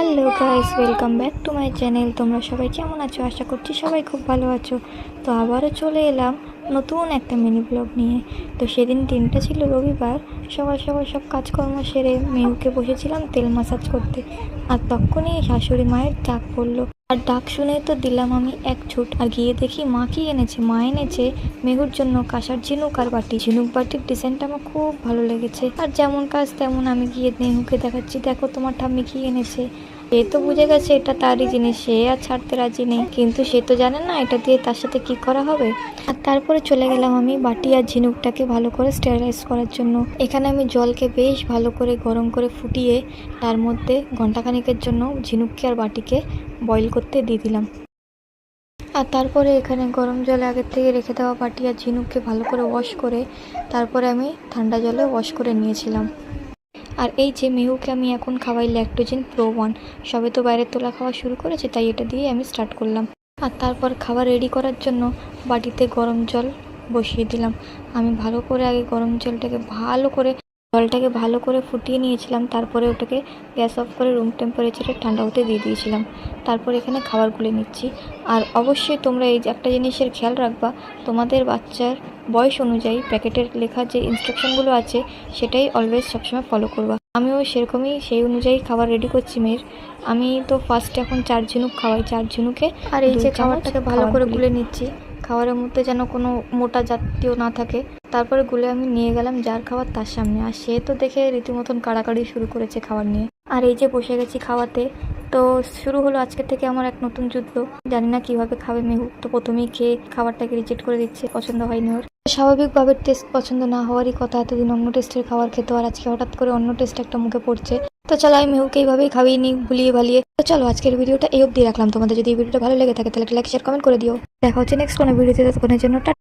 Hello guys, welcome back to my channel. তোমরা সবাই কেমন আছো? আশা করছি সবাই খুব ভালো আছো। তো আবারও চলে এলাম নতুন একটা মিনি ব্লগ নিয়ে। তো সেদিন দিনটা ছিল রবিবার। সকাল সকাল সব কাজকর্ম সেরে মেহুকে বসেছিলাম তেল মাসাজ করতে, আর তখনই শাশুড়ি মায়ের ডাক পড়লো। আর ডাক শুনে তো দিলাম আমি এক ছুট, আর গিয়ে দেখি মা কি এনেছে। মা এনেছে মেহুর জন্য কাঁসার ঝিনুক আর বাটি। ঝিনুক বাটির ডিজাইনটা আমার খুব ভালো লেগেছে, আর যেমন কাজ তেমন আমি গিয়ে মেহুকে দেখাচ্ছি, দেখো তোমার ঠাম্মি কি এনেছে। সে তো বুঝে গেছে এটা তারই জিনিস, সে আর ছাড়তে রাজি নেই, কিন্তু সে তো জানে না এটা দিয়ে তার সাথে কি করা হবে। আর তারপরে চলে গেলাম আমি বাটি আর ঝিনুকটাকে ভালো করে স্টেরিলাইজ করার জন্য। এখানে আমি জলকে বেশ ভালো করে গরম করে ফুটিয়ে তার মধ্যে ঘন্টাখানিকের জন্য ঝিনুককে আর বাটিকে বয়েল করতে দিয়ে দিলাম। আর তারপরে এখানে গরম জলে আগের থেকে রেখে দেওয়া বাটি আর ঝিনুককে ভালো করে ওয়াশ করে তারপরে আমি ঠান্ডা জলে ওয়াশ করে নিয়েছিলাম। আর এই যে মেহুকে আমি এখন খাওয়াই ল্যাকটোজেন প্রো 1। সবে তো বাইরের তোলা খাওয়া শুরু করেছে, তাই এটা দিয়ে আমি স্টার্ট করলাম। আর তারপর খাবার রেডি করার জন্য বাটিতে গরম জল বসিয়ে দিলাম। আমি ভালো করে আগে গরম জলটাকে ভালো করে ফুটিয়ে নিয়েছিলাম, তারপরে ওটাকে গ্যাস অফ করে রুম টেম্পারেচারে ঠান্ডা হতে দিয়ে দিয়েছিলাম। তারপর এখানে খাবার গুলে নিচ্ছি। আর অবশ্যই তোমরা এই একটা জিনিসের খেয়াল রাখবা, তোমাদের বাচ্চার বয়স অনুযায়ী প্যাকেটের লেখা যে ইনস্ট্রাকশনগুলো আছে সেটাই অলওয়েজ সবসময় ফলো করবা। আমিও সেরকমই সেই অনুযায়ী খাবার রেডি করছি মেয়ের। আমি তো ফার্স্টে এখন 4 ঝিনুক খাওয়াই, 4 ঝিনুকে আর এই যে খাবারটাকে ভালো করে গুলে নিচ্ছি। খাবারের মধ্যে যেন কোনো মোটা জাতীয় না থাকে। তারপরে গুলে আমি নিয়ে গেলাম যার খাবার তার সামনে, আর সে তো দেখে রীতিমতন কাড়াকাড়ি শুরু করেছে খাবার নিয়ে। আর এই যে বসে গেছি খাওয়াতে। তো শুরু হলো আজকে থেকে আমার এক নতুন যুদ্ধ। জানি না কিভাবে খাবে মেহু। তো প্রথমেই খেয়ে খাবারটাকে রিজেক্ট করে দিচ্ছে, পছন্দ হয়নি ওর। স্বাভাবিকভাবে টেস্ট পছন্দ না হওয়ারই কথা, এতদিন অন্য টেস্টের খাবার খেতো, আর আজকে হঠাৎ করে অন্য টেস্ট একটা মুখে পড়ছে। তো চলো আমি মেহুকে এইভাবেই খাইয়ে নিই ভুলিয়ে ভালিয়ে। তো চলো আজকের ভিডিওটা এই অবধি রাখলাম। তোমাদের যদি এই ভিডিওটা ভালো লেগে থাকে তাহলে একটা লাইক শেয়ার কমেন্ট করে দিও। দেখা হচ্ছে নেক্সট কোনো ভিডিওতে, ততক্ষণের জন্য